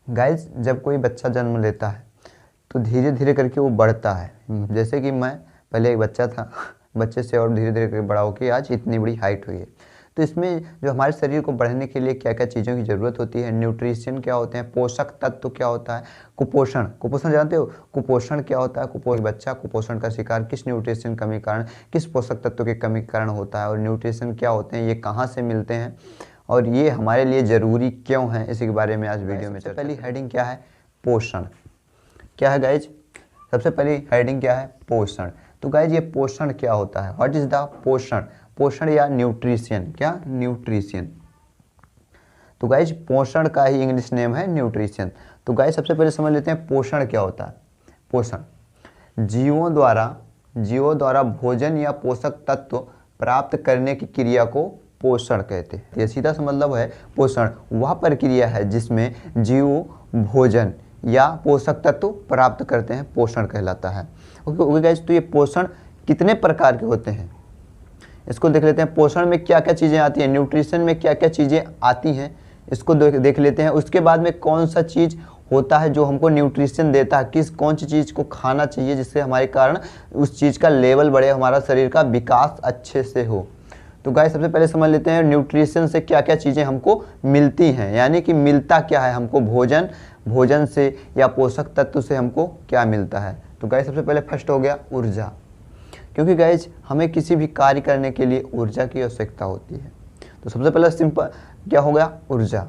Guys जब कोई बच्चा जन्म लेता है तो धीरे धीरे करके वो बढ़ता है। जैसे कि मैं पहले एक बच्चा था, बच्चे से और धीरे धीरे करके बड़ा होकर आज इतनी बड़ी हाइट हुई है। तो इसमें जो हमारे शरीर को बढ़ने के लिए क्या क्या चीज़ों की ज़रूरत होती है, न्यूट्रिशन क्या होते हैं, पोषक तत्व क्या होता है, कुपोषण, कुपोषण जानते हो, कुपोषण क्या होता है, बच्चा कुपोषण का शिकार किस न्यूट्रिशन कमी कारण, किस पोषक तत्व की कमी के कारण होता है, और न्यूट्रिशन क्या होते हैं, ये कहाँ से मिलते हैं और ये हमारे लिए ज़रूरी क्यों है, इसी के बारे में आज वीडियो में चर्चा। पहली हेडिंग क्या है, पोषण। क्या है गाइज, सबसे पहली हेडिंग क्या है, पोषण। तो गाइज ये पोषण क्या होता है, व्हाट इज द पोषण, पोषण या न्यूट्रिशन, क्या न्यूट्रिशन। तो गाइज पोषण का ही इंग्लिश नेम है न्यूट्रिशन। तो गाइज सबसे पहले समझ लेते हैं पोषण क्या होता है। पोषण जीवों द्वारा भोजन या पोषक तत्व प्राप्त करने की क्रिया को पोषण कहते हैं। ये सीधा सा मतलब है, पोषण वह प्रक्रिया है जिसमें जीव भोजन या पोषक तत्व प्राप्त करते हैं, पोषण कहलाता है। ओके गाइस, तो ये पोषण कितने प्रकार के होते हैं इसको देख लेते हैं। पोषण में क्या क्या चीज़ें आती हैं, न्यूट्रिशन में क्या क्या चीज़ें आती हैं इसको देख लेते हैं। उसके बाद में कौन सा चीज़ होता है जो हमको न्यूट्रिशन देता है, कौन सी चीज़ को खाना चाहिए जिससे हमारे कारण उस चीज़ का लेवल बढ़े, हमारा शरीर का विकास अच्छे से हो। तो गाइस सबसे पहले समझ लेते हैं न्यूट्रिशन से क्या क्या चीज़ें हमको मिलती हैं, यानी कि मिलता क्या है हमको, भोजन से या पोषक तत्व से हमको क्या मिलता है। तो गाइस सबसे पहले फर्स्ट हो गया ऊर्जा, क्योंकि गाइस हमें किसी भी कार्य करने के लिए ऊर्जा की आवश्यकता होती है। तो सबसे पहले सिंपल क्या हो गया, ऊर्जा।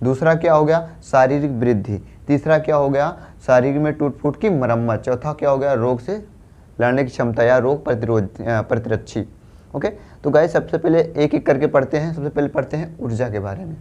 दूसरा क्या हो गया, शारीरिक वृद्धि। तीसरा क्या हो गया, शरीर में टूट फूट की मरम्मत। चौथा क्या हो गया, रोग से लड़ने की क्षमता या रोग प्रतिरक्षी। ओके, तो गाइस सबसे पहले एक एक करके पढ़ते हैं। सबसे पहले पढ़ते हैं ऊर्जा के बारे में।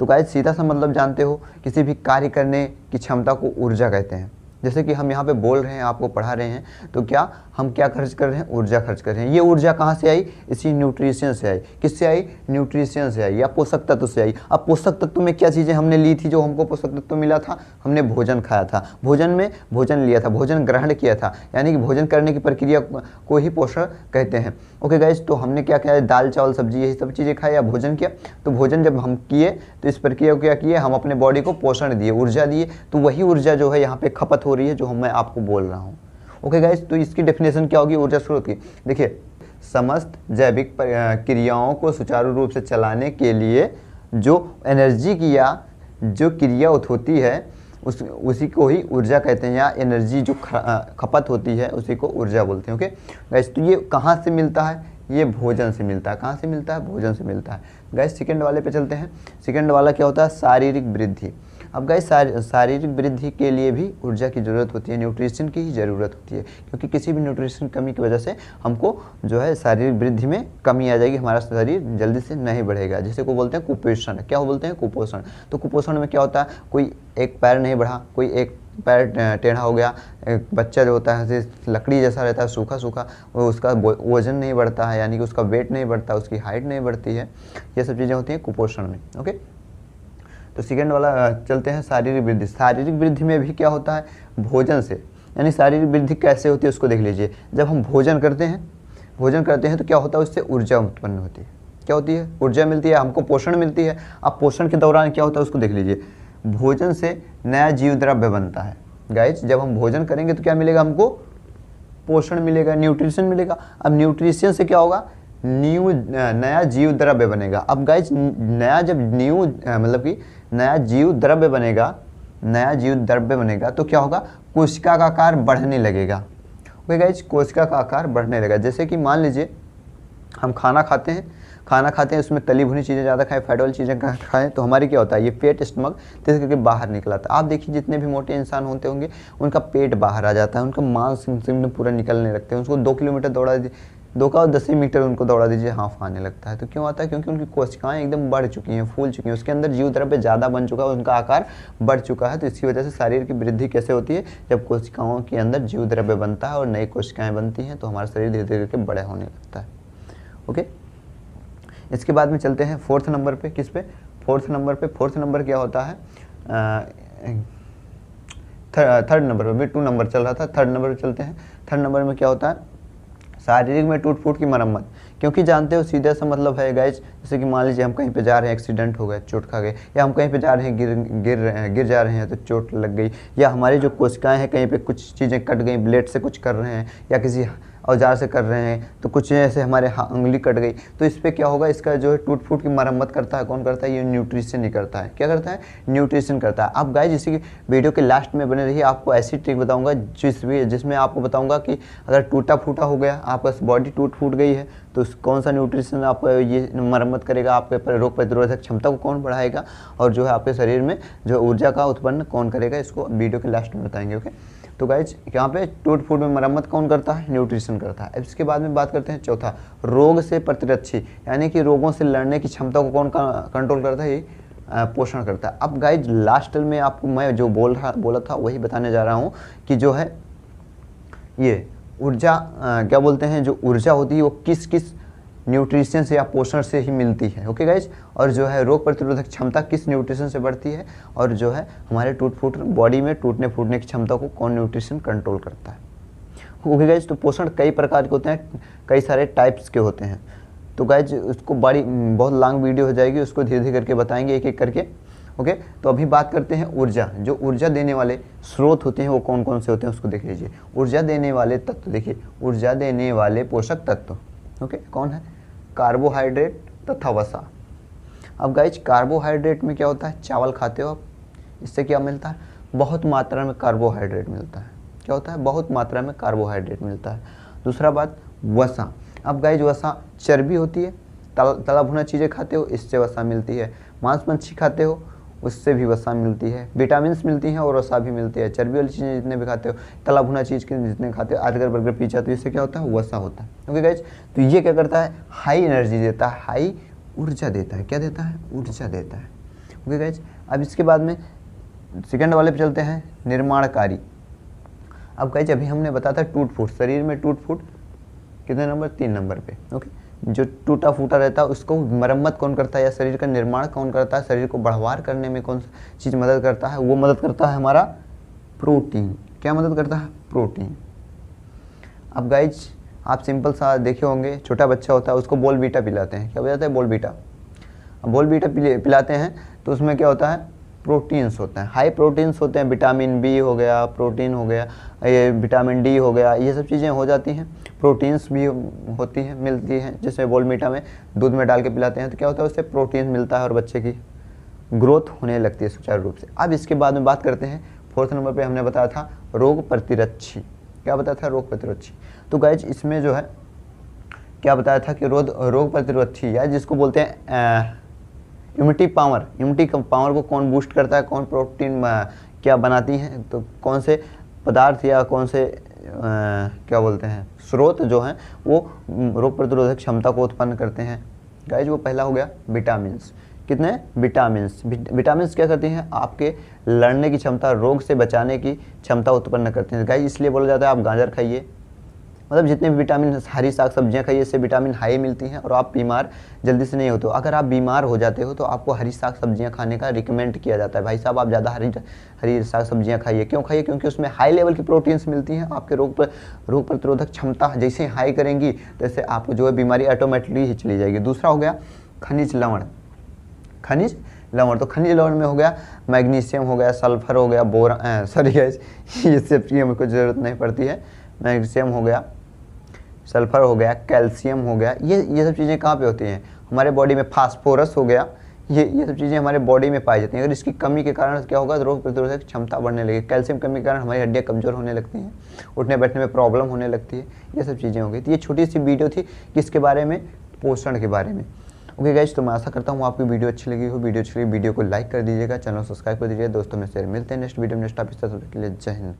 तो गाइस सीधा सा मतलब जानते हो, किसी भी कार्य करने की क्षमता को ऊर्जा कहते हैं। जैसे कि हम यहाँ पे बोल रहे हैं, आपको पढ़ा रहे हैं, तो क्या हम क्या खर्च कर रहे हैं, ऊर्जा खर्च कर रहे हैं। ये ऊर्जा कहाँ से आई, इसी न्यूट्रिशन से आई। किससे आई, न्यूट्रिशन से आई या पोषक तत्व से आई। अब पोषक तत्व में क्या चीज़ें हमने ली थी, जो हमको पोषक तत्व मिला था, हमने भोजन खाया था, भोजन लिया था, भोजन ग्रहण किया था, यानी कि भोजन करने की प्रक्रिया को ही पोषण कहते हैं। ओके गाइस, तो हमने क्या किया, दाल चावल सब्जी यही सब चीज़ें खाई या भोजन किया। तो भोजन जब हम किए तो इस प्रक्रिया को क्या किए, हम अपने बॉडी को पोषण दिए, ऊर्जा दिए। तो वही ऊर्जा जो है यहाँ पे खपत हो रही है, जो मैं आपको बोल रहा हूँ। ओके गाइस, तो इसकी डेफिनेशन क्या होगी, ऊर्जा स्रोत की। देखिए, समस्त जैविक क्रियाओं को सुचारू रूप से चलाने के लिए जो एनर्जी की या जो क्रिया होती है उसी को ही ऊर्जा कहते हैं, या एनर्जी जो खपत होती है उसी को ऊर्जा बोलते हैं। ओके गाइस, तो ये कहाँ से मिलता है, ये भोजन से मिलता है। कहाँ से मिलता है, भोजन से मिलता है। गाइस सेकंड वाले पे चलते हैं। सेकंड वाला क्या होता है, शारीरिक वृद्धि। अब गाइस शारीरिक वृद्धि के लिए भी ऊर्जा की ज़रूरत होती है, न्यूट्रिशन की ही ज़रूरत होती है, क्योंकि किसी भी न्यूट्रिशन कमी की वजह से हमको जो है शारीरिक वृद्धि में कमी आ जाएगी, हमारा शरीर जल्दी से नहीं बढ़ेगा, जिसे को बोलते हैं कुपोषण। क्या बोलते हैं, कुपोषण। तो कुपोषण में क्या होता है, कोई एक पैर नहीं बढ़ा, कोई एक पैर टेढ़ा हो गया, एक बच्चा जो होता है लकड़ी जैसा रहता है, सूखा सूखा, उसका वजन नहीं बढ़ता है, यानी कि उसका वेट नहीं बढ़ता, उसकी हाइट नहीं बढ़ती है। ये सब चीज़ें होती हैं कुपोषण में। ओके, तो सेकेंड वाला चलते हैं, शारीरिक वृद्धि। शारीरिक वृद्धि में भी क्या होता है, भोजन से, यानी शारीरिक वृद्धि कैसे होती है उसको देख लीजिए। जब हम भोजन करते हैं तो क्या होता है, उससे ऊर्जा उत्पन्न होती है। क्या होती है, ऊर्जा मिलती है, हमको पोषण मिलती है। अब पोषण के दौरान क्या होता है उसको देख लीजिए। भोजन से नया जीव द्रव्य बनता है। गाइस जब हम भोजन करेंगे तो क्या मिलेगा, हमको पोषण मिलेगा, न्यूट्रिशन मिलेगा। अब न्यूट्रिशन से क्या होगा, नया जीव द्रव्य बनेगा। अब गाइस नया जीव द्रव्य बनेगा तो क्या होगा, कोशिका का आकार बढ़ने लगेगा। ओके गाइस, कोशिका का आकार बढ़ने लगेगा। जैसे कि मान लीजिए हम खाना खाते हैं, उसमें तली भुनी चीज़ें ज़्यादा खाएं, फैट वाली चीज़ें खाएं, तो हमारी क्या होता है, ये पेट स्टमक तेज करके बाहर निकल आता है। आप देखिए जितने भी मोटे इंसान होते होंगे उनका पेट बाहर आ जाता है, उनका मांस पूरा निकलने लगते हैं। उसको 2 किलोमीटर दौड़ा दीजिए, 2 का 10 मीटर उनको दौड़ा दीजिए, हाफ आने लगता है। तो क्यों आता है, क्योंकि उनकी कोशिकाएं एकदम बढ़ चुकी हैं, फूल चुकी हैं, उसके अंदर जीव द्रव्य ज़्यादा बन चुका है, उनका आकार बढ़ चुका है। तो इसकी वजह से शरीर की वृद्धि कैसे होती है, जब कोशिकाओं के अंदर जीव द्रव्य बनता है और नई कोशिकाएं बनती हैं तो हमारा शरीर धीरे धीरे करके बड़ा होने लगता है। ओके, इसके बाद में चलते हैं फोर्थ नंबर पे। किस पे, फोर्थ नंबर क्या होता है, थर्ड नंबर पे भी 2 नंबर चल रहा था, थर्ड नंबर पे चलते हैं। थर्ड नंबर में क्या होता है, शारीरिक में टूट फूट की मरम्मत, क्योंकि जानते हो सीधा सा मतलब है गाइज, जैसे कि मान लीजिए हम कहीं पे जा रहे हैं, एक्सीडेंट हो गया, चोट खा गए, या हम कहीं पे जा रहे हैं, गिर जा रहे हैं तो चोट लग गई, या हमारी जो कोशिकाएं हैं कहीं पे कुछ चीज़ें कट गई, ब्लेड से कुछ कर रहे हैं या किसी औजार से कर रहे हैं, तो कुछ ऐसे हमारे उंगली कट गई, तो इस पर क्या होगा, इसका जो है टूट फूट की मरम्मत करता है कौन करता है, ये न्यूट्रिशन ही करता है। क्या करता है, न्यूट्रिशन करता है। अब गाइज इसी वीडियो के लास्ट में बने रहिए, आपको ऐसी ट्रिक बताऊंगा जिसमें आपको बताऊंगा कि अगर टूटा फूटा हो गया, आपका बॉडी टूट फूट गई है, तो कौन सा न्यूट्रिशन आपको ये मरम्मत करेगा, आपके रोग प्रतिरोधक क्षमता को कौन बढ़ाएगा, और जो है आपके शरीर में जो ऊर्जा का उत्पन्न कौन करेगा, इसको वीडियो के लास्ट में बताएंगे। ओके, तो गाइज यहाँ पे टूट फूट में मरम्मत कौन करता है, न्यूट्रिशन करता है। इसके बाद में बात करते हैं चौथा, रोग से प्रतिरक्षी, यानी कि रोगों से लड़ने की क्षमता को कौन कंट्रोल करता है, ये पोषण करता है। अब गाइज लास्ट में आपको मैं जो बोला था वही बताने जा रहा हूँ कि जो है ये ऊर्जा क्या बोलते हैं, जो ऊर्जा होती है वो किस किस न्यूट्रिशन से या पोषण से ही मिलती है। ओके गाइज, और जो है रोग प्रतिरोधक क्षमता किस न्यूट्रिशन से बढ़ती है, और जो है हमारे बॉडी में टूटने फूटने की क्षमता को कौन न्यूट्रिशन कंट्रोल करता है। ओके गाइज, तो पोषण कई प्रकार के होते हैं, कई सारे टाइप्स के होते हैं। तो गाइज उसको बहुत लॉन्ग वीडियो हो जाएगी, उसको धीरे धीरे करके बताएंगे एक एक करके। ओके, तो अभी बात करते हैं ऊर्जा। जो ऊर्जा देने वाले स्रोत होते हैं वो कौन कौन से होते हैं उसको देख लीजिए। ऊर्जा देने वाले तत्व, देखिए ऊर्जा देने वाले पोषक तत्व ओके कौन है, कार्बोहाइड्रेट तथा वसा। अब गाइज कार्बोहाइड्रेट में क्या होता है, चावल खाते हो आप, इससे क्या मिलता है, बहुत मात्रा में कार्बोहाइड्रेट मिलता है। क्या होता है, बहुत मात्रा में कार्बोहाइड्रेट मिलता है। दूसरा बात वसा। अब गाइज वसा चर्बी होती है, तला भुना चीज़ें खाते हो, इससे वसा मिलती है। मांस मच्छी खाते हो, उससे भी वसा मिलती है। विटामिन्स मिलती हैं और वसा भी मिलती है। चर्बी वाली चीज़ें जितने भी खाते हो, तला भुना चीज़ के जितने खाते हो, बर्गर बर्गर पिज्जा, तो इससे क्या होता है, वसा होता है। ओके गाइज, तो ये क्या करता है, हाई एनर्जी देता है, हाई ऊर्जा देता है। क्या देता है, ऊर्जा देता है। ओके गाइज, अब इसके बाद में सेकंड वाले पे चलते हैं, निर्माणकारी। अब गाइज अभी हमने बताया था टूट फूट, शरीर में टूट फूट कितने नंबर, 3 नंबर पे। ओके, जो टूटा फूटा रहता है उसको मरम्मत कौन करता है, या शरीर का निर्माण कौन करता है, शरीर को बढ़वार करने में कौन सा चीज़ मदद करता है, वो मदद करता है हमारा प्रोटीन। क्या मदद करता है, प्रोटीन। अब गाइज आप सिंपल सा देखे होंगे, छोटा बच्चा होता है उसको बोल बीटा पिलाते हैं। क्या बजाते हैं, बोल बीटा। अब बोल बीटा पिलाते हैं तो उसमें क्या होता है, प्रोटीन्स होते हैं, हाई प्रोटीन्स होते हैं। विटामिन बी हो गया, प्रोटीन हो गया, ये विटामिन डी हो गया, ये सब चीज़ें हो जाती हैं। प्रोटीन्स भी होती हैं, मिलती हैं, जिसमें बोलमीटा में दूध में डाल के पिलाते हैं तो क्या होता है, उससे प्रोटीन मिलता है और बच्चे की ग्रोथ होने लगती है सुचारू रूप से। अब इसके बाद में बात करते हैं, 4th नंबर पे हमने बताया था रोग प्रतिरक्षी। क्या बताया था, रोग प्रतिरक्षी। तो गाइज इसमें जो है क्या बताया था कि रोग प्रतिरक्षी, या जिसको बोलते हैं इम्यूनिटी पावर को कौन बूस्ट करता है, कौन प्रोटीन क्या बनाती हैं, तो कौन से पदार्थ या कौन से क्या बोलते हैं स्रोत जो हैं वो रोग प्रतिरोधक क्षमता को उत्पन्न करते हैं। गाइज वो पहला हो गया विटामिन्स। कितने, विटामिन्स क्या करती हैं, आपके लड़ने की क्षमता, रोग से बचाने की क्षमता उत्पन्न करते हैं। गाइज इसलिए बोला जाता है आप गाजर खाइए, मतलब जितने भी विटामिन, हरी साग सब्जियां खाइए, इससे विटामिन हाई मिलती हैं और आप बीमार जल्दी से नहीं होते हो। अगर आप बीमार हो जाते हो तो आपको हरी साग सब्जियां खाने का रिकमेंड किया जाता है, भाई साहब आप ज़्यादा हरी साग सब्जियां खाइए। क्यों खाइए, क्योंकि उसमें हाई लेवल की प्रोटीन्स मिलती हैं। आपके रोग प्रतिरोधक क्षमता जैसे हाई करेंगी तैसे आपको जो है बीमारी ऑटोमेटिकली ही चली जाएगी। दूसरा हो गया खनिज लवण। तो खनिज लवण में हो गया मैग्नीशियम हो गया, सल्फर हो गया, बोरान, सॉरी गाइस ये सब चीज़ें हमको ज़रूरत नहीं पड़ती है। मैग्नीशियम हो गया, सल्फर हो गया, कैल्शियम हो गया, ये सब चीज़ें कहाँ पे होती हैं, हमारे बॉडी में। फास्फोरस हो गया, ये सब चीज़ें हमारे बॉडी में पाई जाती हैं। अगर इसकी कमी के कारण क्या होगा, रोग प्रतिरोधक क्षमता बढ़ने लगेगी। कैल्शियम कमी के कारण हमारी हड्डियाँ कमज़ोर होने लगती हैं, उठने बैठने में प्रॉब्लम होने लगती है, ये सब चीज़ें हो गई। तो ये छोटी सी वीडियो थी किसके बारे में, पोषण के बारे में। ओके गाइज, तो मैं आशा करता हूँ आपकी वीडियो अच्छी लगी हो। वीडियो अच्छी लगी वीडियो को लाइक कर दीजिएगा, चैनल सब्सक्राइब कर दीजिएगा, दोस्तों में शेयर। मिलते हैं नेक्स्ट वीडियो में नेक्स्ट टॉपिक से, तब तक के लिए जय हिंद।